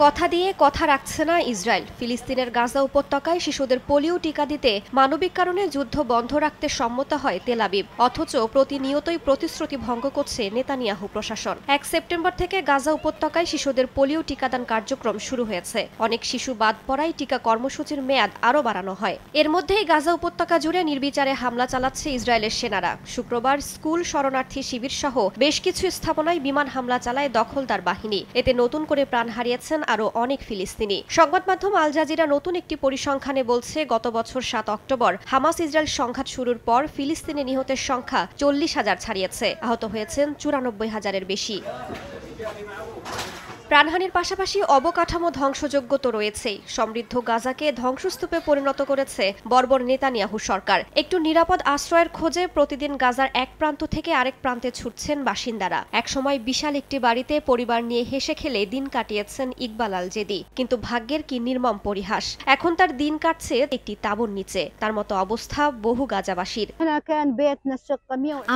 কথা দিয়ে কথা রাখছে না ইসরায়েল। ফিলিস্তিনের গাজা উপত্যকায় শিশুদের পোলিও টিকা দিতে মানবিক কারণে যুদ্ধ বন্ধ রাখতে সম্মত হয় তেল আবিব। অথচ প্রতিনিয়তই প্রতিশ্রুতি ভঙ্গ করছে নেতানিয়াহু প্রশাসন। ১ সেপ্টেম্বর থেকে গাজা উপত্যকায় শিশুদের পোলিও টিকাদান কার্যক্রম শুরু হয়েছে। অনেক শিশু বাদ পড়ায় টিকা কর্মসূচির মেয়াদ আরও বাড়ানো হয়। এর মধ্যেই গাজা উপত্যকা জুড়ে নির্বিচারে হামলা চালাচ্ছে ইসরায়েলের সেনারা। শুক্রবার স্কুল, শরণার্থী শিবির সহ বেশ কিছু স্থাপনায় বিমান হামলা চালায় দখলদার বাহিনী। এতে নতুন করে প্রাণ হারিয়েছেন আরও অনেক ফিলিস্তিনি। সংবাদ মাধ্যম আল জাজিরা নতুন একটি পরিসংখ্যানে বলছে, গত বছর ৭ অক্টোবর হামাস ইসরায়েল সংঘাত শুরুর পর ফিলিস্তিনি নিহতের সংখ্যা ৪০,০০০ ছাড়িয়েছে। আহত হয়েছেন ৯৪,০০০-এর বেশি। প্রাণহানির পাশাপাশি অবকাঠামো ধ্বংসযোগ্য তো রয়েছেই। সমৃদ্ধ গাজাকে ধ্বংসস্তূপে পরিণত করেছে বর্বর নেতানিয়াহু সরকার। একটু নিরাপদ আশ্রয়ের খোঁজে প্রতিদিন গাজার এক প্রান্ত থেকে আরেক প্রান্তে ছুটছেন বাসিন্দারা। একসময় বিশাল একটি বাড়িতে পরিবার নিয়ে হেসে খেলে দিন কাটিয়েছেন ইকবাল আল জেদি। কিন্তু ভাগ্যের কি নির্মম পরিহাস, এখন তার দিন কাটছে একটি তাঁবুর নিচে। তার মতো অবস্থা বহু গাজাবাসীর।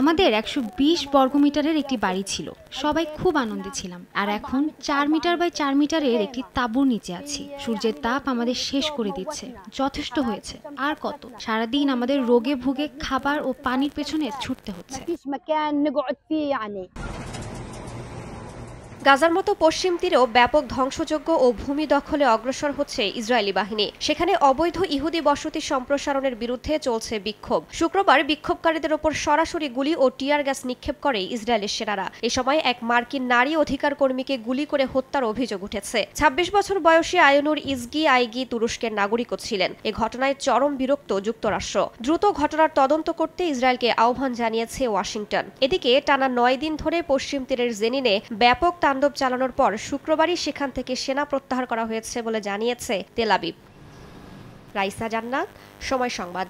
আমাদের ১২০ বর্গমিটারের একটি বাড়ি ছিল, সবাই খুব আনন্দে ছিলাম। আর এখন ৪ মিটার বাই ৪ মিটারের একটি তাঁবুর নিচে আছি। সূর্যের তাপ আমাদের শেষ করে দিচ্ছে। যথেষ্ট হয়েছে, আর কত? সারাদিন আমাদের রোগে ভুগে খাবার ও পানির পেছনে ছুটতে হচ্ছে। গাজার মতো পশ্চিম তীরেও ব্যাপক ধ্বংসযজ্ঞ ও ভূমি দখলে অগ্রসর হচ্ছে ইসরায়েলি বাহিনী। সেখানে অবৈধ ইহুদি বসতি সম্প্রসারণের বিরুদ্ধে চলছে বিক্ষোভ। শুক্রবার বিক্ষোভকারীদের ওপর সরাসরি গুলি ও টিয়ার গ্যাস নিক্ষেপ করে ইসরায়েলের সেনারা। এ সময় এক মার্কিন নারী অধিকার কর্মীকে গুলি করে হত্যার অভিযোগ উঠেছে। ২৬ বছর বয়সী আয়নুর ইজগি আইগি তুরস্কের নাগরিকও ছিলেন। এ ঘটনায় চরম বিরক্ত যুক্তরাষ্ট্র। দ্রুত ঘটনার তদন্ত করতে ইসরায়েলকে আহ্বান জানিয়েছে ওয়াশিংটন। এদিকে টানা ৯ দিন ধরে পশ্চিম তীরের জেনিনে ব্যাপক তাণ্ডব চালানোর পর শুক্রবারই সেখান থেকে সেনা প্রত্যাহার করা হয়েছে বলে জানিয়েছে তেল আবিব। রাইসা জান্নাত, সময় সংবাদ।